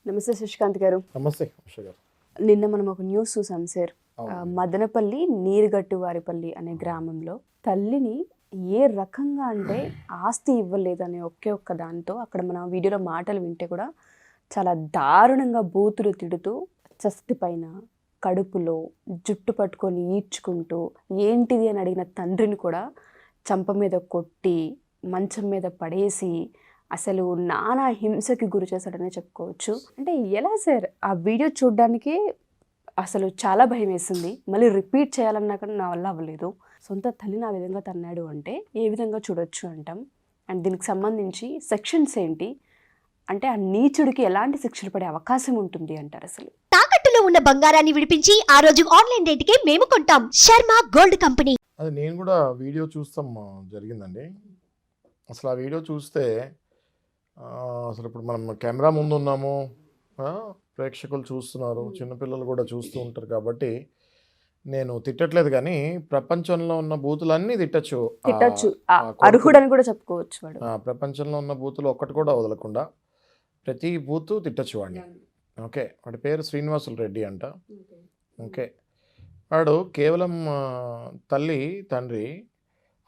నమస్తే శశికాంత్ గారు. నమస్తే ఉష గారు. నిన్న మనం ఒక న్యూస్ చూసాం సార్. మదనపల్లి నీరుగట్టు వారిపల్లి అనే గ్రామంలో తల్లిని ఏ రకంగా అంటే ఆస్తి ఇవ్వలేదనే ఒకే ఒక్క దాంతో అక్కడ మన వీడియోలో మాటలు వింటే కూడా చాలా దారుణంగా బూతులు తిడుతూ చెస్ట్ పైన కడుపులో జుట్టు పట్టుకొని ఈడ్చుకుంటూ ఏంటిది అని అడిగిన తండ్రిని కూడా చంప మీద కొట్టి మంచం మీద పడేసి అసలు నానా హింసకి గురి చేశాడనే చెప్పుకోవచ్చు. అంటే ఎలా సార్ ఆ వీడియో చూడడానికి అసలు చాలా భయం వేసింది. మళ్ళీ రిపీట్ చేయాలన్నా కానీ నా వల్ల అవ్వలేదు. సొంత తల్లిని ఆ విధంగా తన్నాడు అంటే ఏ విధంగా చూడొచ్చు అంటాం. అండ్ దీనికి సంబంధించి సెక్షన్స్ ఏంటి, అంటే ఆ నీచుడికి ఎలాంటి శిక్షలు పడే అవకాశం ఉంటుంది అంటారు. అసలు తాకట్టులో ఉన్న బంగారాన్ని విడిపించి ఆ రోజు ఆన్లైన్ రేటుకే మేము కొంటాం. Sharma gold company. అది నేను కూడా వీడియో చూస్తాం జరిగిందండి. అసలు ఆ వీడియో చూస్తే అసలు ఇప్పుడు మనం కెమెరా ముందు ఉన్నాము, ప్రేక్షకులు చూస్తున్నారు, చిన్నపిల్లలు కూడా చూస్తూ ఉంటారు కాబట్టి నేను తిట్టట్లేదు, కానీ ప్రపంచంలో ఉన్న బూతులన్నీ తిట్టచ్చు, అర్హుడని కూడా చెప్పుకోవచ్చు. ప్రపంచంలో ఉన్న బూతులు ఒక్కటి కూడా వదలకుండా ప్రతి బూతు తిట్టచ్చు వాడిని. ఓకే, వాడి పేరు శ్రీనివాసులు రెడ్డి అంట. ఓకే, వాడు కేవలం తల్లి తండ్రి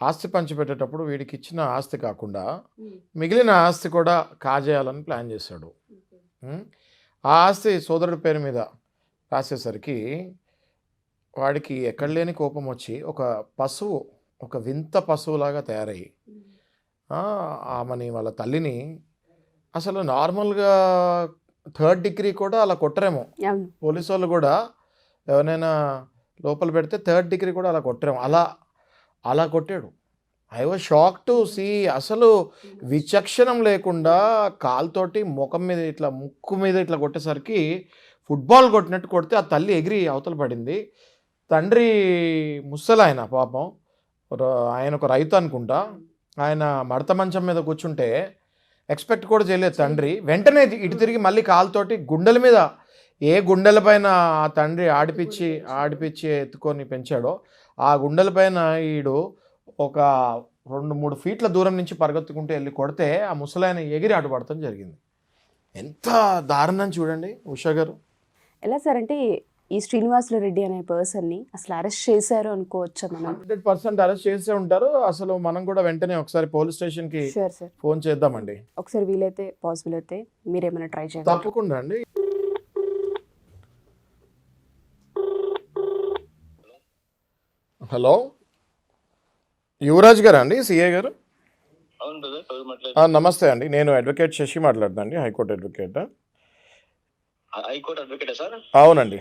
ఆస్తి పంచిపెట్టేటప్పుడు వీడికి ఇచ్చిన ఆస్తి కాకుండా మిగిలిన ఆస్తి కూడా కాజేయాలని ప్లాన్ చేశాడు. ఆ ఆస్తి సోదరుడి పేరు మీద రాసేసరికి వాడికి ఎక్కడ లేని కోపం వచ్చి ఒక పశువు, ఒక వింత పశువులాగా తయారయ్యి ఆమెని, వాళ్ళ తల్లిని అసలు నార్మల్గా 3rd డిగ్రీ కూడా అలా కొట్టరేమో. పోలీసు వాళ్ళు కూడా ఎవరైనా లోపల పెడితే 3rd డిగ్రీ కూడా అలా కొట్టరేమో, అలా కొట్టాడు. I was shock to see. అసలు విచక్షణం లేకుండా కాలుతోటి ముఖం మీద ఇట్లా, ముక్కు మీద ఇట్లా కొట్టేసరికి ఫుట్బాల్ కొట్టినట్టు కొడితే ఆ తల్లి ఎగిరి అవతల పడింది. తండ్రి ముసలాయన పాపం, ఆయన ఒక రైతు అనుకుంటా, ఆయన మడత మంచం మీద కూర్చుంటే ఎక్స్పెక్ట్ కూడా చేయలేదు తండ్రి. వెంటనే ఇటు తిరిగి మళ్ళీ కాలుతోటి గుండెల మీద, ఏ గుండెల పైన ఆ తండ్రి ఆడిపిచ్చి ఎత్తుకొని పెంచాడో ఆ గుండెల పైన ఈడు ఒక 2-3 ఫీట్ల దూరం నుంచి పరిగెత్తుకుంటూ వెళ్ళి కొడితే ఆ ముసలాయన ఎగిరి అడ్డుపడటం జరిగింది. ఎంత దారుణం చూడండి ఉషా గారు. ఎలా సార్ అంటే ఈ శ్రీనివాసులు రెడ్డి అనే పర్సన్ని అసలు అరెస్ట్ చేశారు అనుకోవచ్చా? మనం 100% అరెస్ట్ చేసే ఉంటారు. అసలు మనం కూడా వెంటనే ఒకసారి పోలీస్ స్టేషన్కి ఫోన్ చేద్దామండి. ఒకసారి వీలైతే, పాసిబుల్ అయితే మీరేమైనా ట్రై చేయండి. తప్పకుండా అండి. హలో, యువరాజ్ గారా అండి, సిఏ గారు? నమస్తే అండి, నేను అడ్వకేట్ శశి మాట్లాడుతాను అండి, హైకోర్టు అడ్వకేట్. అవునండి.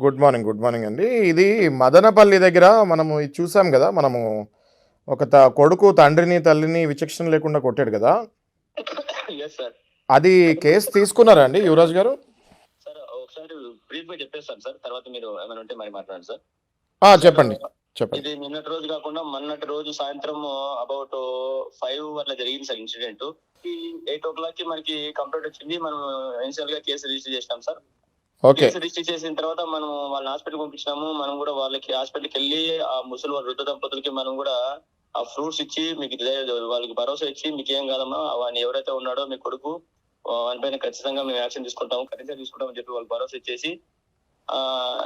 గుడ్ మార్నింగ్ అండి. ఇది మదనపల్లి దగ్గర మనము ఇది చూసాం కదా, మనము ఒక కొడుకు తండ్రిని తల్లిని విచక్షణ లేకుండా కొట్టాడు కదా, అది కేసు తీసుకున్నారా అండి యువరాజ్ గారు? చెప్పండి. ఇది నిన్నటి రోజు కాకుండా మొన్నటి రోజు సాయంత్రం అబౌట్ 5 అట్లా జరిగింది సార్ ఇన్సిడెంట్. 8 o'clock మనకి కంప్లైంట్ వచ్చింది. మనం ఇనిషియల్ గా కేసు రిజిస్టర్ చేసినాం సార్. కేసు రిజిస్టర్ చేసిన తర్వాత మనం వాళ్ళని హాస్పిటల్ పంపించినాము. మనం కూడా వాళ్ళకి హాస్పిటల్కి వెళ్ళి ఆ ముసలి వృద్ధ దంపతులకి మనం కూడా ఆ ఫ్రూట్స్ ఇచ్చి, మీకు వాళ్ళకి భరోసా ఇచ్చి, మీకు ఏం కాదమ్మా, వాడిని ఎవరైతే ఉన్నాడో మీ కొడుకు, వానిపైన ఖచ్చితంగా మేము యాక్షన్ తీసుకుంటాము, ఖచ్చితంగా తీసుకుంటామని చెప్పి వాళ్ళు భరోసా ఇచ్చేసి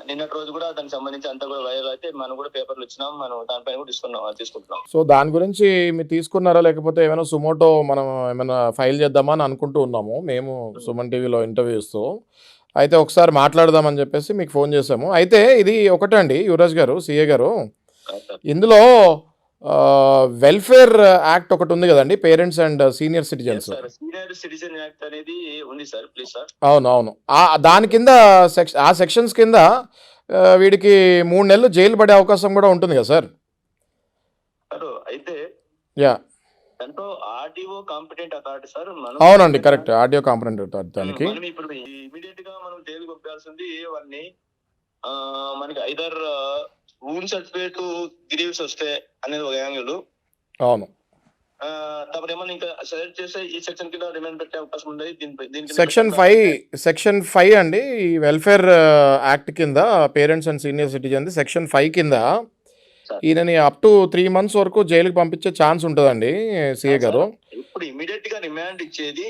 నిన్నటి రోజు కూడా దానికి సంబంధించి అంతా కూడా వైరల్ అయితే మనం కూడా పేపర్లు ఇచ్చినాం. మనం దానిపైన కూడా తీసుకుంటున్నాం. సో దాని గురించి మీరు తీసుకున్నారా, లేకపోతే ఏమైనా సుమోటో మనం ఏమైనా ఫైల్ చేద్దామా అని అనుకుంటూ ఉన్నాము మేము సుమన్ టీవీలో ఇంటర్వ్యూస్తో. అయితే ఒకసారి మాట్లాడదామని చెప్పేసి మీకు ఫోన్ చేసాము. అయితే ఇది ఒకటే అండి యువరాజ్ గారు, సిఏ గారు, ఇందులో వెల్ఫేర్ యాక్ట్ ఒకటి ఉంది కదండి, పేరెంట్స్ అండ్ సీనియర్ సిటిజన్స్. అవును. దాని కింద ఆ సెక్షన్స్ కింద వీడికి 3 నెలలు జైలు పడే అవకాశం కూడా ఉంటుంది కదా సార్? అయితే అవునండి, కరెక్ట్, ఆడియో కాంపిటెంట్ అథారిటీ. దానికి ఇప్పుడు ఇమీడియట్ గా మనం జైలు పంపాల్సింది వాళ్ళని. మనకి ఐదర్ రూల్ సర్టిఫికేట్ గ్రీవ్స్ వస్తే అనేది ఒక యాంగిల్. అవును. తర్వాత ఏమన్నా ఇంకా సెలెక్ట్ చేస్తే ఈ సెక్షన్ కింద రిమైండ్ పెట్టే అవకాశం ఉంది. సెక్షన్ 5 అండి, ఈ వెల్ఫేర్ యాక్ట్ కింద parents and senior citizen section 5 కింద ఈయనని అప్ టు 3 months వరకు జైలుకి పంపించే ఛాన్స్ ఉంటుందండి సిఏ గారు. ఇప్పుడు ఇమీడియట్ గా రిమాండ్ ఇచ్చేది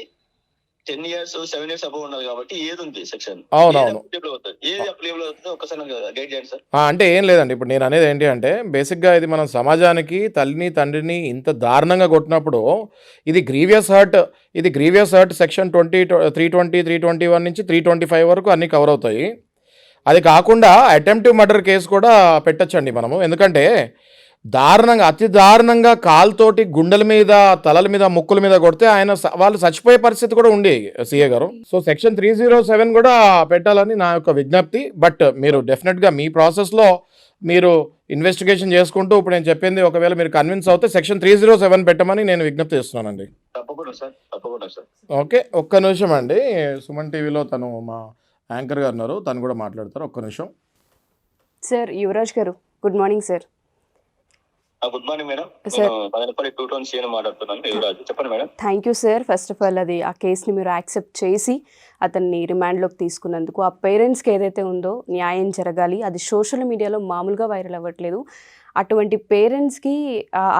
10 years 7 years అబౌవ్ ఉన్నది కాబట్టి ఏది ఉంది సెక్షన్ అవునవును. ఏది అప్లికేబుల్ అవుతుందో ఒకసారి గైడ్ చేయండి సార్. అంటే ఏం లేదండి, ఇప్పుడు నేను అనేది ఏంటి అంటే బేసిక్గా ఇది మనం సమాజానికి తల్లిని తండ్రిని ఇంత దారుణంగా కొట్టినప్పుడు ఇది గ్రీవియస్ హర్ట్ సెక్షన్ 320 321 నుంచి 325 వరకు అన్నీ కవర్ అవుతాయి. అది కాకుండా అటెంప్టివ్ మర్డర్ కేసు కూడా పెట్టచ్చండి మనము. ఎందుకంటే అతి దారుణంగా కాలుతోటి గుండెల మీద, తలల మీద, ముక్కుల మీద కొడితే వాళ్ళు చచ్చిపోయే పరిస్థితి కూడా ఉంది సిఏ గారు. సో సెక్షన్ 307 కూడా పెట్టాలని నా యొక్క విజ్ఞప్తి. బట్ మీరు డెఫినెట్గా మీ ప్రాసెస్లో మీరు ఇన్వెస్టిగేషన్ చేసుకుంటూ ఇప్పుడు నేను చెప్పింది ఒకవేళ మీరు కన్విన్స్ అవుతే సెక్షన్ 307 పెట్టమని నేను విజ్ఞప్తి చేస్తున్నానండి. తప్పకుండా సార్. ఓకే, ఒక్క నిమిషం అండి. సుమన్ టీవీలో తను మా యాంకర్ గారు ఉన్నారు, తను కూడా మాట్లాడతారు. ఒక్క నిమిషం. సార్ యువరాజ్ గారు, good morning sir. Good morning madam. నేను మదనపల్లి 220 మాట్లాడుతున్నాను. యువరాజు చెప్పండి madam. Thank you sir. First of all అది ఆ కేసుని మీరు యాక్సెప్ట్ చేసి అతన్ని రిమాండ్లోకి తీసుకున్నందుకు. ఆ పేరెంట్స్కి ఏదైతే ఉందో న్యాయం జరగాలి. అది సోషల్ మీడియాలో మామూలుగా వైరల్ అవ్వట్లేదు. అటువంటి పేరెంట్స్కి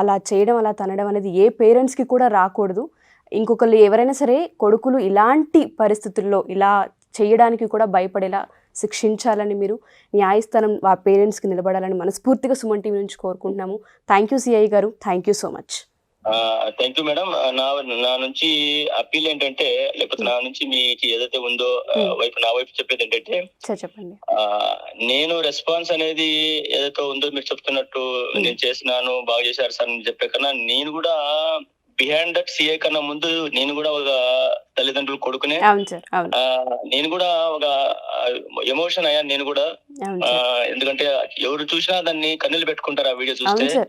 అలా చేయడం, అలా తనడం అనేది ఏ పేరెంట్స్కి కూడా రాకూడదు. ఇంకొకళ్ళు ఎవరైనా సరే కొడుకులు ఇలాంటి పరిస్థితుల్లో ఇలా చేయడానికి కూడా భయపడేలా శిక్షించాలని మీరు న్యాయస్థానం ఆ పేరెంట్స్కి నిలబడాలని మనస్ఫూర్తిగా సుమన్ టీవీ నుంచి కోరుకుంటున్నాము. థ్యాంక్ యూ సిఐ గారు, thank you so much. Thank you madam. నా నుంచి అప్పీల్ ఏంటంటే, లేకపోతే నా నుంచి మీకు ఏదైతే ఉందో నా వైపు చెప్పేది ఏంటంటే, చెప్పండి. నేను రెస్పాన్స్ అనేది ఏదైతే ఉందో మీరు చెప్తున్నట్టు నేను చేసినాను, బాగా చేశారు సార్ అని చెప్పే కన్నా, నేను కూడా బిహైండ్ దట్ సిఐ కన్నా ముందు నేను కూడా ఒక తల్లిదండ్రులు కొడుకునే. నేను కూడా ఒక ఎమోషన్ అయ్యాను నేను కూడా. ఎందుకంటే ఎవరు చూసినా దాన్ని కన్నీళ్ళు పెట్టుకుంటారు ఆ వీడియో చూస్తే.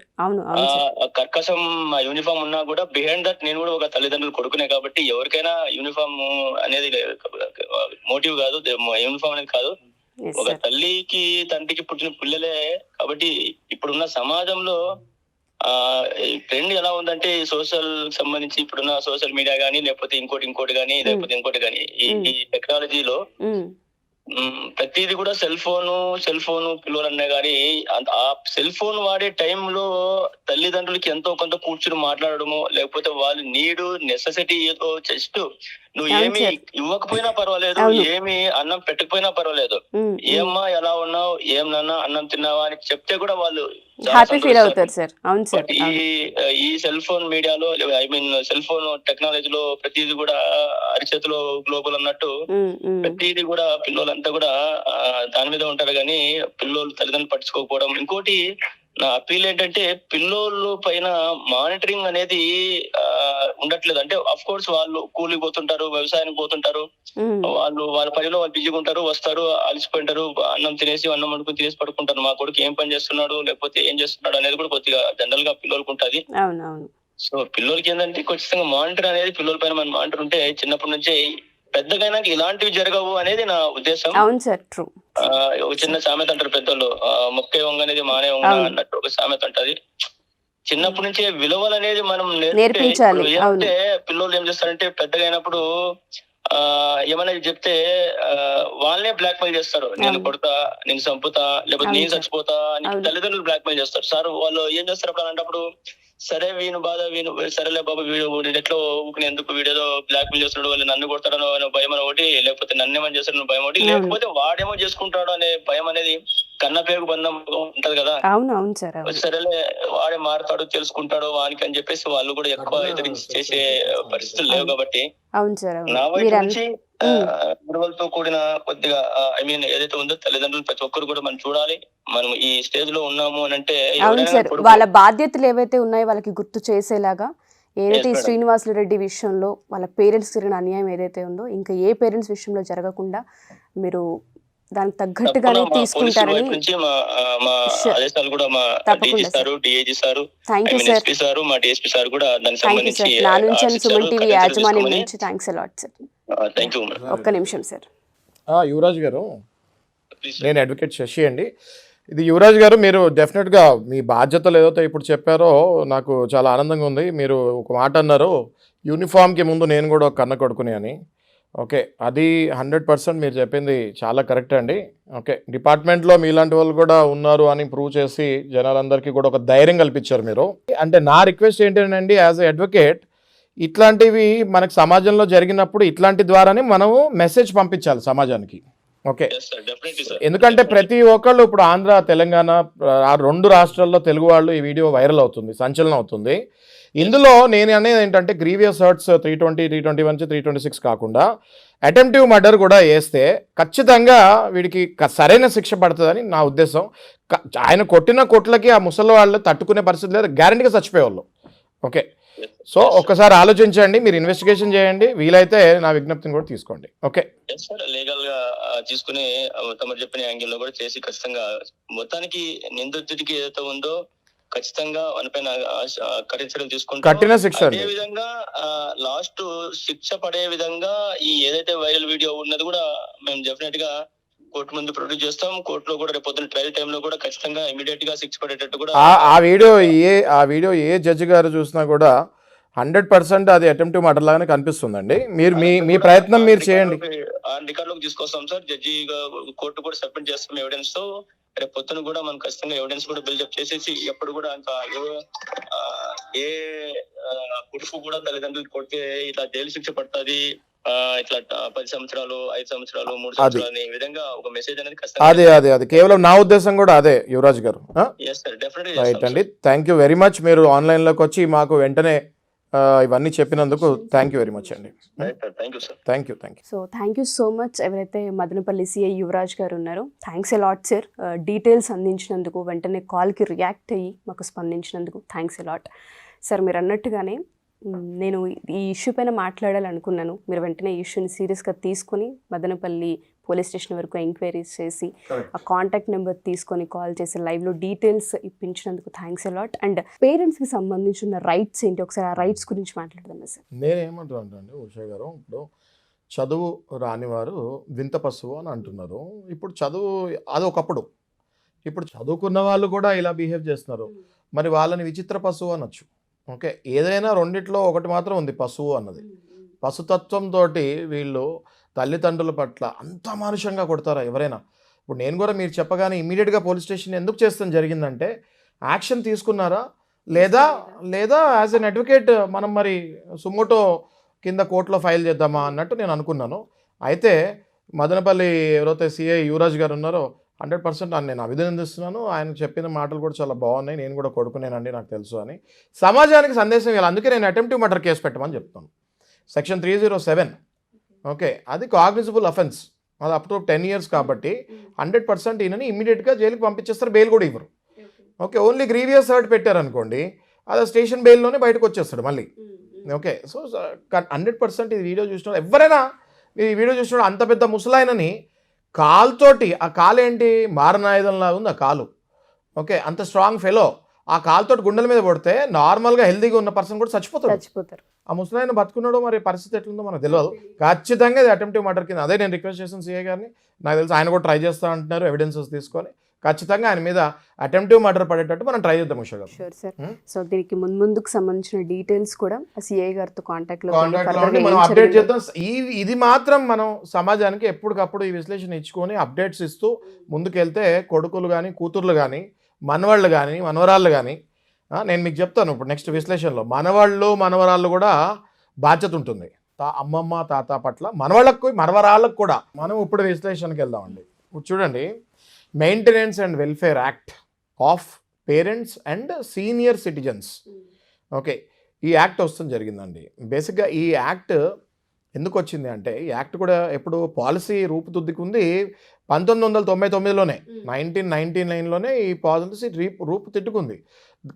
కర్కశం యూనిఫామ్ ఉన్నా కూడా బిహైండ్ దట్ నేను కూడా ఒక తల్లిదండ్రులు కొడుకునే. కాబట్టి ఎవరికైనా యూనిఫామ్ అనేది మోటివ్ కాదు, యూనిఫామ్ అనేది కాదు. ఒక తల్లికి తండ్రికి పుట్టిన పిల్లలే. కాబట్టి ఇప్పుడున్న సమాజంలో ట్రెండ్ ఎలా ఉందంటే, సోషల్ సంబంధించి ఇప్పుడున్న సోషల్ మీడియా గానీ, లేకపోతే ఇంకోటి గానీ ఈ టెక్నాలజీలో ప్రతిది కూడా సెల్ ఫోన్ పిల్లలు అన్నా గానీ, ఆ సెల్ ఫోన్ వాడే టైంలో తల్లిదండ్రులకి ఎంతో కొంత కూర్చుని మాట్లాడడము, లేకపోతే వాళ్ళు నెసెసిటీ ఏదో జస్ట్ నువ్వు ఏమి ఇవ్వకపోయినా పర్వాలేదు, ఏమి అన్నం పెట్టకపోయినా పర్వాలేదు, ఏమ్మా ఎలా ఉన్నావు, ఏం నాన్న అన్నం తిన్నావా అని చెప్తే కూడా వాళ్ళు హ్యాపీ ఫీల్ అవుతారు సార్. అవును సార్. ఈ సెల్ ఫోన్ మీడియాలో, సెల్ ఫోన్ టెక్నాలజీలో ప్రతిదీ కూడా అరిచేతిలో గ్లోబల్ అన్నట్టు ప్రతిదీ కూడా పిల్లలంతా కూడా దాని మీద ఉంటారు. కానీ పిల్లలు తల్లిదండ్రులు పట్టించుకోకపోవడం. ఇంకోటి నా అప్పీల్ ఏంటంటే, పిల్లోళ్ళు పైన మానిటరింగ్ అనేది ఉండట్లేదు. అంటే అఫ్ కోర్స్ వాళ్ళు కూలికి పోతుంటారు, వ్యవసాయానికి పోతుంటారు, వాళ్ళ పనిలో వాళ్ళు బిజీగా ఉంటారు, వస్తారు, అలసిపోయింటారు, అన్నం వండుకుని తినేసి పడుకుంటారు. మా కొడుకు ఏం పని చేస్తున్నాడు, లేకపోతే ఏం చేస్తున్నాడు అనేది కూడా కొద్దిగా జనరల్ గా పిల్లలకు ఉంటది. సో పిల్లలకి ఏంటంటే ఖచ్చితంగా మానిటర్ అనేది, పిల్లల పైన మన మానిటర్ ఉంటే చిన్నప్పటి నుంచే పెద్దగైనా ఇలాంటివి జరగవు అనేది నా ఉద్దేశం. అవును సార్, ట్రూ. ఒక చిన్న సామెత అంటారు పెద్దలు, మొక్కే వంగ అనేది మానే వంగ అన్నట్టు ఒక సామెత ఉంటది. చిన్నప్పటి నుంచే విలువలు అనేది మనం నేర్పించాలి. అంటే పిల్లలు ఏం చేస్తారంటే పెద్దగా అయినప్పుడు ఏమైనా చెప్తే వాళ్ళనే బ్లాక్ మెయిల్ చేస్తారు. నేను కొడతా, నేను చంపుతా, లేకపోతే నేను చచ్చిపోతా అని తల్లిదండ్రులు బ్లాక్ మెయిల్ చేస్తారు. సార్ వాళ్ళు ఏం చేస్తారు అప్పుడు అలాంటప్పుడు, సరే వీను బాధ సరేలే బాబు, వీడు ఎట్లో ఎందుకు వీడేదో బ్లాక్ మెయిల్ చేస్తున్నాడు, వాళ్ళు నన్ను కొడతాడో భయం అని ఒకటి, లేకపోతే నన్నేమని చేస్తాడు భయం ఒకటి, లేకపోతే వాడేమో చేసుకుంటాడు అనే భయం అనేది కన్న పేరు బంధం ఉంటది కదా. సరేలే వాడే మారుతాడు, తెలుసుకుంటాడు వానికి అని చెప్పేసి వాళ్ళు కూడా ఎక్కువ ఎదిరించి చేసే పరిస్థితులు లేవు. కాబట్టి నా వైపు నుంచి విలువలతో కూడిన కొద్దిగా ఏదైతే ఉందో తల్లిదండ్రులు ప్రతి ఒక్కరు కూడా మనం చూడాలి. మనం ఈ స్టేజ్ లో ఉన్నాము అని అంటే వాళ్ళ బాధ్యతలు ఏవైతే ఉన్నాయో వాళ్ళకి గుర్తు చేసేలాగా, ఏదైతే ఈ శ్రీనివాసులు రెడ్డి విషయంలో వాళ్ళ పేరెంట్స్ జరిగిన అన్యాయం ఏదైతే ఉందో ఇంకా ఏ పేరెంట్స్ విషయంలో జరగకుండా మీరు దానికి తగ్గట్టుగానే తీసుకుంటారని ఆదేశాలు కూడా మా DG sir, DIG sir, SP sir, మా డిఎస్పీ సార్ కూడా దానికి సంబంధించి నా నుంచి సుమన్ టీవీ యాజమాన్యం నుంచి thanks a lot sir. Thank you. ఒక్క నిమిషం సార్. యువరాజ్ గారు, నేను అడ్వకేట్ శశి అండి. ఇది యువరాజ్ గారు, మీరు డెఫినెట్గా మీ బాధ్యతలు ఏదైతే ఇప్పుడు చెప్పారో నాకు చాలా ఆనందంగా ఉంది. మీరు ఒక మాట అన్నారు, యూనిఫామ్కి ముందు నేను కూడా ఒక కన్న కొడుకుని అని. ఓకే, అది 100% మీరు చెప్పింది చాలా కరెక్ట్ అండి. ఓకే, డిపార్ట్మెంట్లో మీలాంటి వాళ్ళు కూడా ఉన్నారు అని ప్రూవ్ చేసి జనాలందరికీ కూడా ఒక ధైర్యం కల్పించారు మీరు. అంటే నా రిక్వెస్ట్ ఏంటంటే, యాజ్ ఎ అడ్వకేట్ ఇట్లాంటివి మనకు సమాజంలో జరిగినప్పుడు ఇట్లాంటి ద్వారానే మనము మెసేజ్ పంపించాలి సమాజానికి. Okay, Yes, sir. Definitely, sir. ఎందుకంటే ప్రతి ఒక్కళ్ళు ఇప్పుడు ఆంధ్ర తెలంగాణ ఆ 2 రాష్ట్రాల్లో తెలుగు వాళ్ళు ఈ వీడియో వైరల్ అవుతుంది, సంచలనం అవుతుంది. ఇందులో నేను అనేది ఏంటంటే గ్రీవియస్ హర్ట్స్ 320, 321, 326 కాకుండా అటెంప్టివ్ మర్డర్ కూడా వేస్తే ఖచ్చితంగా వీడికి సరైన శిక్ష పడుతుందని నా ఉద్దేశం. ఆయన కొట్టిన కొట్లకి ఆ ముసలి వాళ్ళు తట్టుకునే పరిస్థితి లేదు, గ్యారంటీగా చచ్చిపోయేవాళ్ళు. ఓకే, సో ఒక్కసారి ఆలోచించండి, మీరు ఇన్వెస్టిగేషన్ చేయండి, వీలైతే నా విజ్ఞప్తిని కూడా తీసుకోండి. ఓకే ఎస్ సార్, లీగల్ గా తీసుకుని తమరు చెప్పిన యాంగిల్ లో కూడా చేసి ఖచ్చితంగా మొత్తానికి నిందితుడికి ఏదైతే ఉందో ఖచ్చితంగా వానిపైన కఠిన చర్యలు తీసుకుంటాం. కఠిన శిక్ష అదే విధంగా లాస్ట్ శిక్ష పడే విధంగా ఈ ఏదైతే వైరల్ వీడియో ఉన్నది కూడా మేము డెఫినెట్ గా కోర్టు ముందు ప్రొడ్యూస్ చేస్తాం. కోర్టులో కూడా రేపు పొద్దున్న ట్రయల్ టైంలో కూడా ఖచ్చితంగా ఇమీడియట్ గా శిక్ష పడేటట్టు కూడా ఆ వీడియో ఏ జడ్జి గారు చూసినా కూడా 100% అది అటెంప్టివ్ మర్డర్ లాగానే కనిపిస్తుందండి. మీరు మీ ప్రయత్నం మీరు చేయండి. ఆ రికార్డులోకి తీసుకొస్తాం సార్. జడ్జి కోర్టు కూడా సబ్మిట్ చేస్తాం ఎవిడెన్స్ తో. రేపు పొద్దున కూడా మనం ఖచ్చితంగా ఎవిడెన్స్ కూడా బిల్డప్ చేసేసి ఎప్పుడు కూడా అంత ఏ పురుషు కూడా తల్లిదండ్రులు కొడితే ఇట్లా జైలు శిక్ష పడుతుంది, ఇట్లా 10 సంవత్సరాలు 5 సంవత్సరాలు 3 సంవత్సరాలు అనే విధంగా ఒక మెసేజ్ అనేది అది కేవలం నా ఉద్దేశం కూడా అదే యువరాజ్ గారు. రైట్ అండి, థ్యాంక్ యూ వెరీ మచ్. మీరు ఆన్లైన్లోకి వచ్చి మాకు వెంటనే ఇవన్నీ చెప్పినందుకు థ్యాంక్ యూ వెరీ మచ్ అండి. Thank you. So thank you so much. ఎవరైతే మదనపల్లి సిఐ యువరాజ్ గారు ఉన్నారో thanks a lot sir. Details అందించినందుకు, వెంటనే కాల్కి రియాక్ట్ అయ్యి మాకు స్పందించినందుకు థ్యాంక్స్ ఎ లాట్ సార్. మీరు అన్నట్టుగానే నేను ఈ ఇష్యూ పైన మాట్లాడాలనుకున్నాను. మీరు వెంటనే ఈ ఇష్యూని సీరియస్గా తీసుకుని మదనపల్లి పోలీస్ స్టేషన్ వరకు ఎంక్వైరీస్ చేసి ఆ కాంటాక్ట్ నెంబర్ తీసుకొని కాల్ చేసి లైవ్లో డీటెయిల్స్ ఇప్పించినందుకు థ్యాంక్స్ ఎ లాట్. అండ్ పేరెంట్స్కి సంబంధించిన రైట్స్ ఏంటి, ఒకసారి ఆ రైట్స్ గురించి మాట్లాడదాం సార్. నేనేమంటానంటే ఉషా గారు, ఇప్పుడు చదువు రానివారు వింత పశువు అని అంటున్నారు. ఇప్పుడు చదువు అది ఒకప్పుడు, ఇప్పుడు చదువుకున్న వాళ్ళు కూడా ఇలా బిహేవ్ చేస్తున్నారు. మరి వాళ్ళని విచిత్ర పశువు అనొచ్చు. ఓకే, ఏదైనా రెండిట్లో ఒకటి మాత్రం ఉంది, పశువు అన్నది. పశుతత్వంతో వీళ్ళు తల్లిదండ్రుల పట్ల అంత మానుషంగా కొడతారా ఎవరైనా? ఇప్పుడు నేను కూడా మీరు చెప్పగానే ఇమీడియట్గా పోలీస్ స్టేషన్ ఎందుకు చేస్తాం జరిగిందంటే యాక్షన్ తీసుకున్నారా లేదా యాజ్ ఎన్ అడ్వకేట్ మనం మరి సుమోటో కింద కోర్టులో ఫైల్ చేద్దామా అన్నట్టు నేను అనుకున్నాను. అయితే మదనపల్లి ఎవరైతే సిఐ యువరాజ్ గారు ఉన్నారో 100% నేను అభినందిస్తున్నాను. ఆయన చెప్పిన మాటలు కూడా చాలా బాగున్నాయి. నేను కూడా కొడుకునేనండి, నాకు తెలుసు అని సమాజానికి సందేశం ఇవ్వాలి. అందుకే నేను అటెంప్టివ్ మర్డర్ కేసు పెట్టమని చెప్తాను. సెక్షన్ 307. ఓకే, అది కాగ్నిజబుల్ అఫెన్స్, అది అప్ టు 10 years కాబట్టి 100% ఈయనని ఇమీడియట్గా జైలుకి పంపించేస్తారు, బెయిల్ కూడా ఇవ్వరు. ఓకే, ఓన్లీ గ్రీవియస్ హర్ట్ పెట్టారనుకోండి, అది స్టేషన్ బెయిల్లోనే బయటకు వచ్చేస్తాడు మళ్ళీ. ఓకే, సో 100% ఇది వీడియో చూసిన ఎవరైనా ఈ వీడియో చూసిన అంత పెద్ద ముసలాయనని కాలుతోటి, ఆ కాలు ఏంటి మారణాయుధంలాగా ఉంది ఆ కాలు. ఓకే, అంత స్ట్రాంగ్ ఫెలో, ఆ కాలుతోటి గుండెల మీద పడితే నార్మల్గా హెల్తీగా ఉన్న పర్సన్ కూడా చచ్చిపోతారు. ఆ ముసలాయన బతుకున్నాడో మరి పరిస్థితి ఎట్లుందో మనకు తెలియదు. ఖచ్చితంగా ఇది అటెంప్టివ్ మర్డర్ కింద. అదే నేను రిక్వెస్ట్ చేశాను సిఐ గారిని. నాకు తెలుసు ఆయన కూడా ట్రై చేస్తా అంటున్నారు ఎవిడెన్సెస్ తీసుకొని. ఖచ్చితంగా ఆయన మీద అటెంప్టివ్ మర్డర్ పడేటట్టు మనం ట్రై చేద్దాం ఉషా గారు. Sure sir. సో దీనికి ముందుకు సంబంధించిన డీటెయిల్స్ కూడా సిఐ గారితో కాంటాక్ట్లో మనం అప్డేట్ చేద్దాం. ఇది మాత్రం మనం సమాజానికి ఎప్పటికప్పుడు ఈ విశ్లేషణ ఇచ్చుకొని అప్డేట్స్ ఇస్తూ ముందుకెళ్తే కొడుకులు కానీ కూతుర్లు కానీ మనవాళ్ళు కానీ మనవరాళ్ళు కానీ, నేను మీకు చెప్తాను ఇప్పుడు నెక్స్ట్ విశ్లేషణలో మనవాళ్ళు మనవరాళ్ళు కూడా బాధ్యత ఉంటుంది. అమ్మమ్మ తాత పట్ల మనవాళ్ళకు మనవరాళ్ళకు కూడా. మనం ఇప్పుడు విశ్లేషణకి వెళ్దామండి. ఇప్పుడు చూడండి, maintenance and welfare act of parents and senior citizens. Okay, ఈ యాక్ట్ వస్తుంది జరిగిందండి. బేసిక్గా ఈ యాక్ట్ ఎందుకు వచ్చింది అంటే, ఈ యాక్ట్ కూడా ఎప్పుడు పాలసీ రూపుదిద్దుకుంది 1999లోనే, 1999లోనే ఈ పాలసీ రూపుదిద్దుకుంది.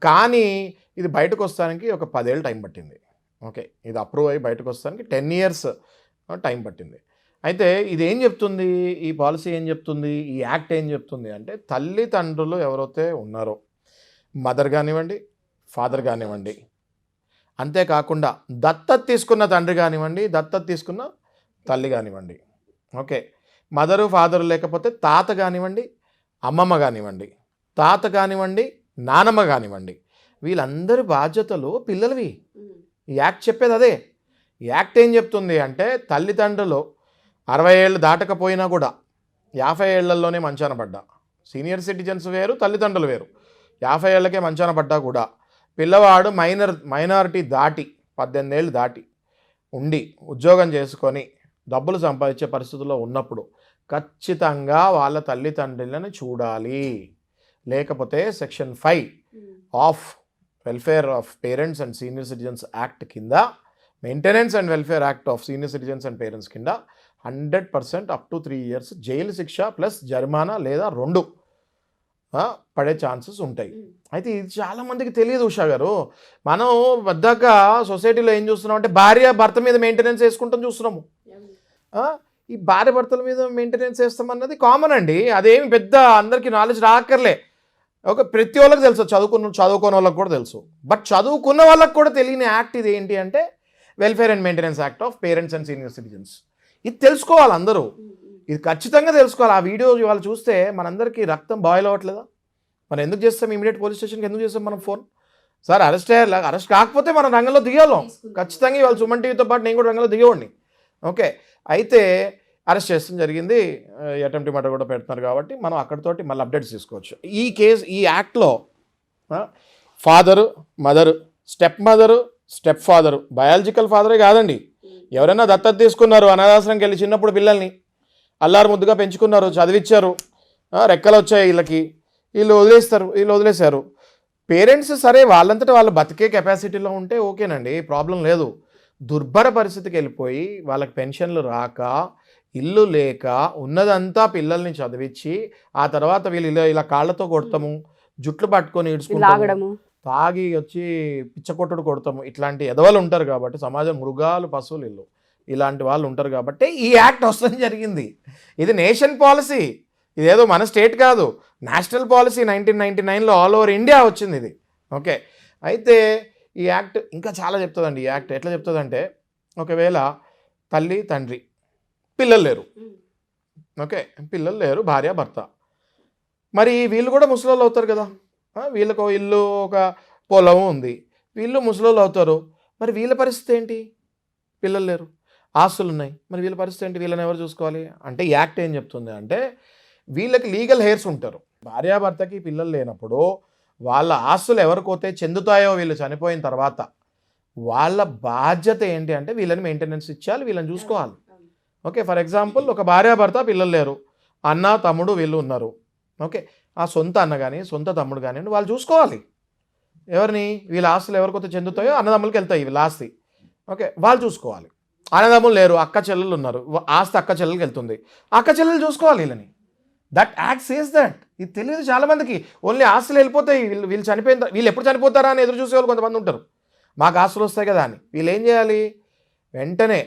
కానీ ఇది బయటకు వస్తానికి ఒక 10 ఏళ్ళు టైం పట్టింది. ఓకే, ఇది అప్రూవ్ అయ్యి బయటకు వస్తానికి 10 years టైం పట్టింది. అయితే ఇది ఏం చెప్తుంది, ఈ పాలసీ ఏం చెప్తుంది, ఈ యాక్ట్ ఏం చెప్తుంది అంటే, తల్లిదండ్రులు ఎవరైతే ఉన్నారో, మదర్ కానివ్వండి ఫాదర్ కానివ్వండి, అంతేకాకుండా దత్తత తీసుకున్న తండ్రి కానివ్వండి దత్తత తీసుకున్న తల్లి కానివ్వండి, ఓకే, మదరు ఫాదరు లేకపోతే తాత కానివ్వండి అమ్మమ్మ కానివ్వండి, తాత కానివ్వండి నానమ్మ కానివ్వండి, వీళ్ళందరి బాధ్యతలు పిల్లలవి. ఈ యాక్ట్ చెప్పేది అదే. ఈ యాక్ట్ ఏం చెప్తుంది అంటే, తల్లిదండ్రులు 60 ఏళ్ళు దాటకపోయినా కూడా 50 ఏళ్లలోనే మంచాన పడ్డా, సీనియర్ సిటిజన్స్ వేరు తల్లిదండ్రులు వేరు, 50 ఏళ్ళకే మంచాన పడ్డా కూడా పిల్లవాడు మైనారిటీ దాటి 18 ఏళ్ళు దాటి ఉండి ఉద్యోగం చేసుకొని డబ్బులు సంపాదించే పరిస్థితుల్లో ఉన్నప్పుడు ఖచ్చితంగా వాళ్ళ తల్లిదండ్రులను చూడాలి. లేకపోతే section 5 of welfare of parents and senior citizens act కింద, maintenance and welfare act of senior citizens and parents కింద 100% అప్ టు 3 years జైలు శిక్ష ప్లస్ జరిమానా లేదా 2 పడే ఛాన్సెస్ ఉంటాయి. అయితే ఇది చాలామందికి తెలియదు ఉషా గారు. మనం పెద్దగా సొసైటీలో ఏం చూస్తున్నాం అంటే భార్య భర్త మీద మెయింటెనెన్స్ వేసుకుంటాం చూస్తున్నాము. ఈ భార్య భర్తల మీద మెయింటెనెన్స్ వేస్తామన్నది కామన్ అండి. అదేమి పెద్ద అందరికీ నాలెడ్జ్ రాక్కర్లే. ప్రతి వాళ్ళకి తెలుసు, చదువుకోని వాళ్ళకి కూడా తెలుసు. బట్ చదువుకున్న వాళ్ళకి కూడా తెలియని యాక్ట్ ఇది ఏంటి అంటే welfare and maintenance act of parents and senior citizens. ఇది తెలుసుకోవాలి అందరూ, ఇది ఖచ్చితంగా తెలుసుకోవాలి. ఆ వీడియో ఇవాళ చూస్తే మనందరికీ రక్తం బాయిల్ అవ్వట్లేదా? మనం ఎందుకు చేస్తాం? ఇమీడియట్ పోలీస్ స్టేషన్కి ఎందుకు చేస్తాం మనం ఫోన్? సార్ అరెస్ట్ అయ్యారు, అరెస్ట్ కాకపోతే మనం రంగంలో దిగేవాళ్ళం ఖచ్చితంగా. ఇవాళ సుమన్ టీవీతో పాటు నేను కూడా రంగంలో దిగేవాడిని. ఓకే, అయితే అరెస్ట్ చేస్తాం జరిగింది, అటెంప్ట్ మర్డర్ కూడా పెడుతున్నారు కాబట్టి మనం అక్కడితోటి మళ్ళీ అప్డేట్స్ తీసుకోవచ్చు. ఈ కేసు, ఈ యాక్ట్లో father, mother, step mother, step father, biological ఫాదరే కాదండి, ఎవరైనా దత్తత తీసుకున్నారు, అనాథాశ్రమంకి వెళ్ళి చిన్నప్పుడు పిల్లల్ని అల్లారు ముద్దుగా పెంచుకున్నారు, చదివించారు, రెక్కలు వచ్చాయి వీళ్ళకి, వీళ్ళు వదిలేశారు. పేరెంట్స్ సరే వాళ్ళంతటా వాళ్ళు బతికే కెపాసిటీలో ఉంటే ఓకేనండి, ప్రాబ్లం లేదు. దుర్భర పరిస్థితికి వెళ్ళిపోయి వాళ్ళకి పెన్షన్లు రాక, ఇల్లు లేక, ఉన్నదంతా పిల్లల్ని చదివించి ఆ తర్వాత వీళ్ళు ఇలా కాళ్ళతో కొడతాము, జుట్లు పట్టుకొని ఈడ్చుకుంటాము, తాగి వచ్చి పిచ్చకొట్టుడు కొడతాము, ఇట్లాంటి ఎదవలు ఉంటారు కాబట్టి సమాజం, మృగాలు, పశువులు, ఇల్లు ఇలాంటి వాళ్ళు ఉంటారు కాబట్టి ఈ యాక్ట్ వస్తుంది జరిగింది. ఇది నేషన్ పాలసీ, ఇదేదో మన స్టేట్ కాదు, నేషనల్ పాలసీ. 1999లో ఆల్ ఓవర్ ఇండియా వచ్చింది ఇది. ఓకే, అయితే ఈ యాక్ట్ ఇంకా చాలా చెప్తుందండి. ఈ యాక్ట్ ఎట్లా చెప్తుందంటే, ఒకవేళ తల్లి తండ్రి పిల్లలు లేరు, ఓకే, పిల్లలు లేరు, భార్య భర్త, మరి వీళ్ళు కూడా ముసలోళ్ళు అవుతారు కదా, వీళ్ళకు ఇల్లు, ఒక పొలం ఉంది, వీళ్ళు ముసలోళ్ళు అవుతారు. మరి వీళ్ళ పరిస్థితి ఏంటి? పిల్లలు లేరు, ఆస్తులు ఉన్నాయి, మరి వీళ్ళ పరిస్థితి ఏంటి? వీళ్ళని ఎవరు చూసుకోవాలి అంటే ఈ యాక్ట్ ఏం చెప్తుంది అంటే, వీళ్ళకి లీగల్ హెయిర్స్ ఉంటారు. భార్యాభర్తకి పిల్లలు లేనప్పుడు వాళ్ళ ఆస్తులు ఎవరికైతే చెందుతాయో వీళ్ళు చనిపోయిన తర్వాత వాళ్ళ బాధ్యత ఏంటి అంటే వీళ్ళని మెయింటెనెన్స్ ఇచ్చాలి, వీళ్ళని చూసుకోవాలి. ఓకే, ఫర్ ఎగ్జాంపుల్ ఒక భార్యాభర్త పిల్లలు లేరు, అన్న తమ్ముడు వీళ్ళు ఉన్నారు. ఓకే, ఆ సొంత అన్న కానీ సొంత తమ్ముడు కానీ వాళ్ళు చూసుకోవాలి. ఎవరిని? వీళ్ళ ఆస్తులు ఎవరికైతే చెందుతాయో అన్నదమ్ములకి వెళ్తాయి వీళ్ళ ఆస్తి. ఓకే, వాళ్ళు చూసుకోవాలి. అన్నదమ్ములు లేరు, అక్క చెల్లెలు ఉన్నారు, ఆస్తి అక్క చెల్లెలకి వెళ్తుంది, అక్క చెల్లెలు చూసుకోవాలి వీళ్ళని. That act says that. ఇది తెలియదు చాలామందికి. ఓన్లీ ఆస్తులు వెళ్ళిపోతాయి, వీళ్ళు చనిపోయిన, వీళ్ళు ఎప్పుడు చనిపోతారా అని ఎదురు చూసేవాళ్ళు కొంతమంది ఉంటారు. మాకు ఆస్తులు వస్తాయి కదా అని. వీళ్ళు ఏం చేయాలి? వెంటనే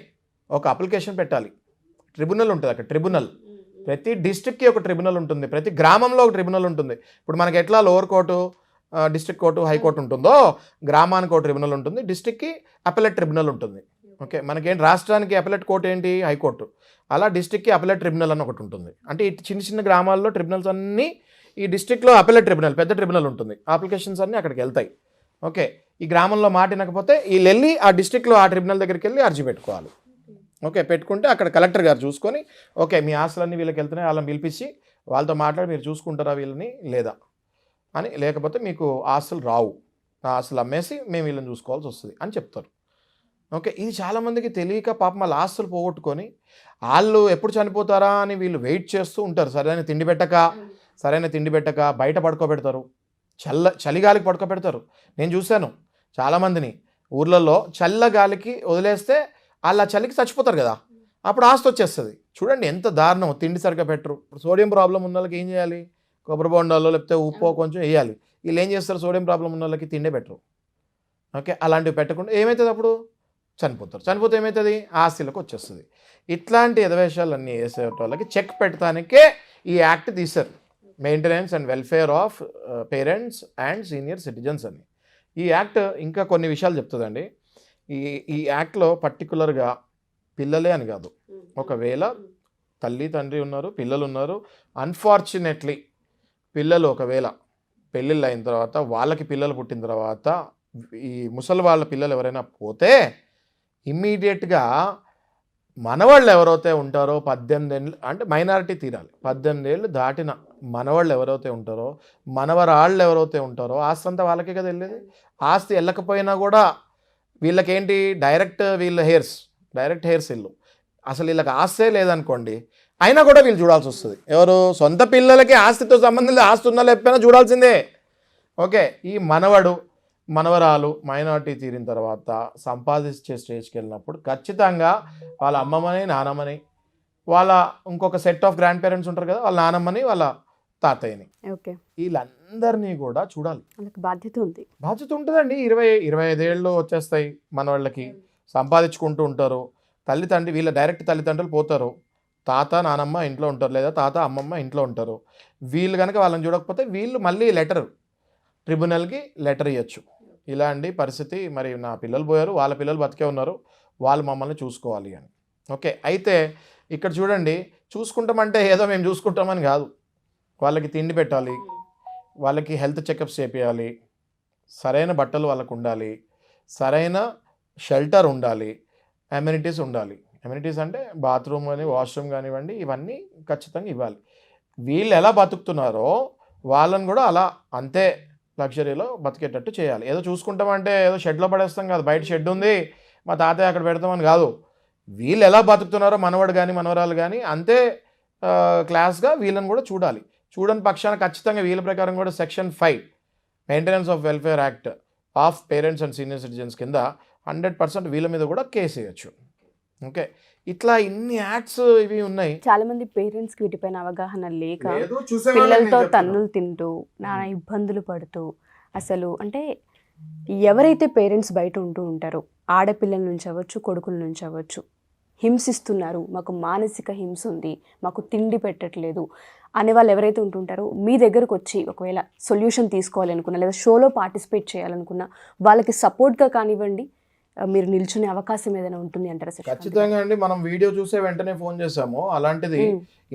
ఒక అప్లికేషన్ పెట్టాలి. ట్రిబ్యునల్ ఉంటుంది అక్కడ, ట్రిబ్యునల్. ప్రతి డిస్ట్రిక్ట్కి ఒక ట్రిబ్యునల్ ఉంటుంది, ప్రతి గ్రామంలో ఒక ట్రిబ్యునల్ ఉంటుంది. ఇప్పుడు మనకి ఎట్లా lower court, district court, high court ఉంటుందో, గ్రామానికి ఒక ట్రిబ్యునల్ ఉంటుంది, డిస్ట్రిక్ట్కి అపెలెట్ ట్రిబ్యునల్ ఉంటుంది. ఓకే, మనకేంటి రాష్ట్రానికి అపెలెట్ కోర్టు ఏంటి? హైకోర్టు. అలా డిస్ట్రిక్ట్కి అపెలెట్ ట్రిబ్యునల్ అని ఒకటి ఉంటుంది. అంటే ఈ చిన్న చిన్న గ్రామాల్లో ట్రిబ్యునల్స్ అన్నీ, ఈ డిస్ట్రిక్ట్లో అపెలెట్ ట్రిబ్యునల్, పెద్ద ట్రిబ్యునల్ ఉంటుంది, అప్లికేషన్స్ అన్నీ అక్కడికి వెళ్తాయి. ఓకే, ఈ గ్రామంలో మాట వినకపోతే వీళ్ళు వెళ్ళి ఆ డిస్ట్రిక్ట్లో ఆ ట్రిబ్యునల్ దగ్గరికి వెళ్ళి అర్జీ పెట్టుకోవాలి. ఓకే, పెట్టుకుంటే అక్కడ కలెక్టర్ గారు చూసుకొని, ఓకే మీ ఆస్తులన్నీ వీళ్ళకి వెళ్తున్నాయి, వాళ్ళని పిలిపించి వాళ్ళతో మాట్లాడి మీరు చూసుకుంటారా వీళ్ళని లేదా అని, లేకపోతే మీకు ఆస్తులు రావు, ఆ ఆస్తులు అమ్మేసి మేము వీళ్ళని చూసుకోవాల్సి వస్తుంది అని చెప్తారు. ఓకే, ఇది చాలామందికి తెలియక పాపం వాళ్ళ ఆస్తులు పోగొట్టుకొని వాళ్ళు ఎప్పుడు చనిపోతారా అని వీళ్ళు వెయిట్ చేస్తూ ఉంటారు. సరైన తిండి పెట్టక బయట పడుకోబెడతారు, చలిగాలికి పడుకోబెడతారు. నేను చూశాను చాలామందిని ఊర్లలో, చల్లగాలికి వదిలేస్తే వాళ్ళ చలికి చచ్చిపోతారు కదా, అప్పుడు ఆస్తి వచ్చేస్తుంది. చూడండి ఎంత దారుణం. తిండి సరిగ్గా పెట్టరు. సోడియం ప్రాబ్లం ఉన్న వాళ్ళకి ఏం చేయాలి? కొబ్బరి బొండాలో లేకపోతే ఉప్పు కొంచెం వేయాలి. వీళ్ళు ఏం చేస్తారు? సోడియం ప్రాబ్లం ఉన్న వాళ్ళకి తిండే పెట్టరు. ఓకే, అలాంటివి పెట్టకుండా ఏమవుతుంది? అప్పుడు చనిపోతారు. చనిపోతే ఏమవుతుంది? ఆస్తిలకు వచ్చేస్తుంది. ఇట్లాంటి ఎదవేషాలన్నీ వేసే వాళ్ళకి చెక్ పెట్టడానికే ఈ యాక్ట్ తీశారు, maintenance and welfare of parents and senior citizens అని. ఈ యాక్ట్ ఇంకా కొన్ని విషయాలు చెప్తుందండి. ఈ యాక్ట్లో పర్టికులర్గా పిల్లలే అని కాదు, ఒకవేళ తల్లి తండ్రి ఉన్నారు, పిల్లలు ఉన్నారు, అన్ఫార్చునేట్లీ పిల్లలు ఒకవేళ పెళ్ళిళ్ళు అయిన తర్వాత వాళ్ళకి పిల్లలు పుట్టిన తర్వాత ఈ ముసలి వాళ్ళ పిల్లలు ఎవరైనా పోతే ఇమ్మీడియట్గా మనవాళ్ళు ఎవరైతే ఉంటారో 18 ఏళ్ళు, అంటే మైనారిటీ తీరాలి, 18 ఏళ్ళు దాటిన మనవాళ్ళు ఎవరైతే ఉంటారో, మనవరాళ్ళు ఎవరైతే ఉంటారో, ఆస్తి అంతా వాళ్ళకే కదా వెళ్ళేది. ఆస్తి వెళ్ళకపోయినా కూడా వీళ్ళకేంటి డైరెక్ట్ హెయిర్స్ ఇల్లు, అసలు వీళ్ళకి ఆస్తే లేదనుకోండి అయినా కూడా వీళ్ళు చూడాల్సి వస్తుంది. ఎవరు సొంత పిల్లలకి ఆస్తితో సంబంధం లేదు, ఆస్తి ఉన్నా లేకపోయినా చూడాల్సిందే. ఓకే, ఈ మనవరాలు మైనారిటీ తీరిన తర్వాత సంపాదించే స్టేజ్కి వెళ్ళినప్పుడు ఖచ్చితంగా వాళ్ళ అమ్మమ్మని నానమ్మని వాళ్ళ ఇంకొక సెట్ ఆఫ్ గ్రాండ్ పేరెంట్స్ ఉంటారు కదా, వాళ్ళ నానమ్మని వాళ్ళ తాతయ్యని, ఓకే, వీళ్ళందరినీ కూడా చూడాలి. వాళ్ళకి బాధ్యత ఉంటుందండి. 25 ఏళ్ళు వచ్చేస్తాయి మన వాళ్ళకి, సంపాదించుకుంటూ ఉంటారు. వీళ్ళ డైరెక్ట్ తల్లిదండ్రులు పోతారు, తాత నానమ్మ ఇంట్లో ఉంటారు, లేదా తాత అమ్మమ్మ ఇంట్లో ఉంటారు. వీళ్ళు కనుక వాళ్ళని చూడకపోతే వీళ్ళు మళ్ళీ ట్రిబ్యునల్కి లెటర్ ఇవ్వచ్చు, ఇలా అండి పరిస్థితి, మరి నా పిల్లలు పోయారు, వాళ్ళ పిల్లలు బతికే ఉన్నారు, వాళ్ళు మమ్మల్ని చూసుకోవాలి అని. ఓకే, అయితే ఇక్కడ చూడండి, చూసుకుంటామంటే ఏదో మేము చూసుకుంటామని కాదు, వాళ్ళకి తిండి పెట్టాలి, వాళ్ళకి హెల్త్ చెకప్స్ చేయాలి, సరైన బట్టలు వాళ్ళకు ఉండాలి, సరైన షెల్టర్ ఉండాలి, అమ్యూనిటీస్ ఉండాలి. అమ్యూనిటీస్ అంటే బాత్రూమ్ కానీ వాష్రూమ్ కానివ్వండి, ఇవన్నీ ఖచ్చితంగా ఇవ్వాలి. వీళ్ళు ఎలా బతుకుతున్నారో వాళ్ళని కూడా అలా అంతే లగ్జరీలో బతికేటట్టు చేయాలి. ఏదో చూసుకుంటామంటే ఏదో షెడ్లో పడేస్తాం కాదు, బయట షెడ్ ఉంది మా తాతయ్య అక్కడ పెడతామని కాదు. వీళ్ళు ఎలా బతుకుతున్నారో మనవడు కానీ మనవరాలు కానీ అంతే క్లాస్గా వీళ్ళని కూడా చూడాలి. చూడని పక్షాన ఖచ్చితంగా వీళ్ళ ప్రకారం కూడా section 5 maintenance of welfare act of parents and senior citizens కింద 100% వీళ్ళ మీద కూడా కేసు వేయచ్చు. ఓకే, ఇట్లా ఇన్ని యాక్ట్స్ ఇవి ఉన్నాయి. చాలా మంది పేరెంట్స్ కి వీటిపైన అవగాహన లేక పిల్లలతో తన్నులు తింటూ నానా ఇబ్బందులు పడుతూ, అసలు అంటే ఎవరైతే పేరెంట్స్ బయట ఉంటూ ఉంటారో ఆడపిల్లల నుంచి అవ్వచ్చు, కొడుకుల నుంచి అవ్వచ్చు, హింసిస్తున్నారు, మాకు మానసిక హింస ఉంది, మాకు తిండి పెట్టట్లేదు అనే వాళ్ళు ఎవరైతే ఉంటుంటారో మీ దగ్గరకు వచ్చి ఒకవేళ సొల్యూషన్ తీసుకోవాలనుకున్నా లేదా షోలో పార్టిసిపేట్ చేయాలనుకున్నా వాళ్ళకి సపోర్ట్గా కానివ్వండి, మీరు నిల్చునే అవకాశం ఏదైనా ఉంటుంది అంటారా? ఖచ్చితంగా అండి, మనం వీడియో చూసే వెంటనే ఫోన్ చేసాము. అలాంటిది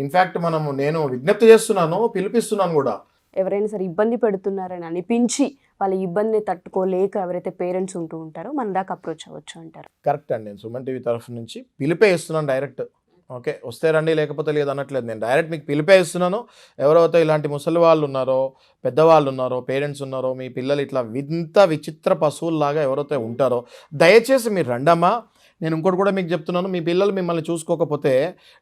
ఇన్ఫాక్ట్ నేను విజ్ఞప్తి చేస్తున్నాను, పిలిపిస్తున్నాను కూడా. ఎవరైనా సరే ఇబ్బంది పెడుతున్నారని అనిపించి వాళ్ళ ఇబ్బందిని తట్టుకోలేక ఎవరైతే పేరెంట్స్ ఉంటూ ఉంటారో మన దాకా అప్రోచ్ అవ్వచ్చు అంటారు. కరెక్ట్ అండి, నేను సుమన్ టీవీ తరఫు నుంచి పిలిపే ఇస్తున్నాను డైరెక్ట్. ఓకే, వస్తే రండి లేకపోతే లేదు అనట్లేదు, నేను డైరెక్ట్ మీకు పిలిపే ఇస్తున్నాను. ఎవరైతే ఇలాంటి ముసలి వాళ్ళు ఉన్నారో, పెద్దవాళ్ళు ఉన్నారో, పేరెంట్స్ ఉన్నారో, మీ పిల్లలు ఇట్లా విచిత్ర పశువుల్లాగా ఎవరైతే ఉంటారో దయచేసి మీరు రండమ్మా. నేను ఇంకోటి కూడా మీకు చెప్తున్నాను, మీ పిల్లలు మిమ్మల్ని చూసుకోకపోతే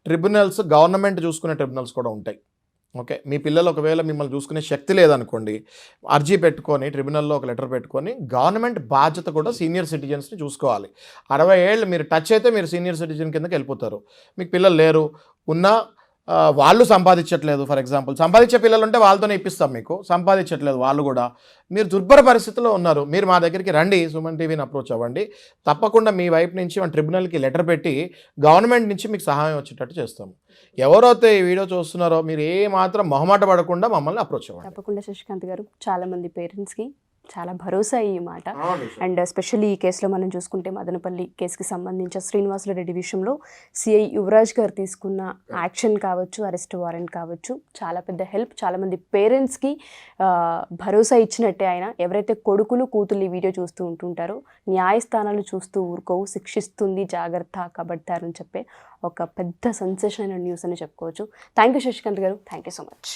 ట్రిబ్యునల్స్, గవర్నమెంట్ చూసుకునే ట్రిబ్యునల్స్ కూడా ఉంటాయి. ఓకే, మీ పిల్లలు ఒకవేళ మిమ్మల్ని చూసుకునే శక్తి లేదనుకోండి, అర్జీ పెట్టుకొని ట్రిబ్యునల్లో ఒక లెటర్ పెట్టుకొని, గవర్నమెంట్ బాధ్యత కూడా సీనియర్ సిటిజన్స్ని చూసుకోవాలి. 60 ఏళ్ళు మీరు టచ్ అయితే మీరు సీనియర్ సిటిజన్ కిందకి వెళ్ళిపోతారు. మీకు పిల్లలు లేరు, ఉన్నా వాళ్ళు సంపాదించట్లేదు, ఫర్ ఎగ్జాంపుల్ సంపాదించే పిల్లలు ఉంటే వాళ్ళతోనే ఇప్పిస్తాం, మీకు సంపాదించట్లేదు వాళ్ళు కూడా, మీరు దుర్భర పరిస్థితిలో ఉన్నారు, మీరు మా దగ్గరికి రండి, సుమన్ టీవీని అప్రోచ్ అవ్వండి. తప్పకుండా మీ వైపు నుంచి మన ట్రిబ్యునల్కి లెటర్ పెట్టి గవర్నమెంట్ నుంచి మీకు సహాయం వచ్చేటట్టు చేస్తాము. ఎవరైతే ఈ వీడియో చూస్తున్నారో మీరు ఏ మాత్రం మొహమాట పడకుండా మమ్మల్ని అప్రోచ్ అవ్వండి. తప్పకుండా శశికాంత్ గారు, చాలామంది పేరెంట్స్కి చాలా భరోసా ఈ మాట. అండ్ ఎస్పెషల్లీ ఈ కేసులో మనం చూసుకుంటే మదనపల్లి కేసుకి సంబంధించిన శ్రీనివాసులరెడ్డి విషయంలో సిఐ యువరాజ్ గారు తీసుకున్న యాక్షన్ కావచ్చు, అరెస్ట్ వారెంట్ కావచ్చు, చాలా పెద్ద హెల్ప్. చాలామంది పేరెంట్స్కి భరోసా ఇచ్చినట్టే ఆయన. ఎవరైతే కొడుకులు కూతుళ్ళు ఈ వీడియో చూస్తూ ఉంటుంటారో న్యాయస్థానాలు చూస్తూ ఊరుకోవు, శిక్షిస్తుంది, జాగ్రత్త, కబడ్తారు అని చెప్పే ఒక పెద్ద సెన్సేషన్ అయిన న్యూస్ అని చెప్పుకోవచ్చు. థ్యాంక్ యూ శశికాంత్ గారు, థ్యాంక్ యూ సో మచ్.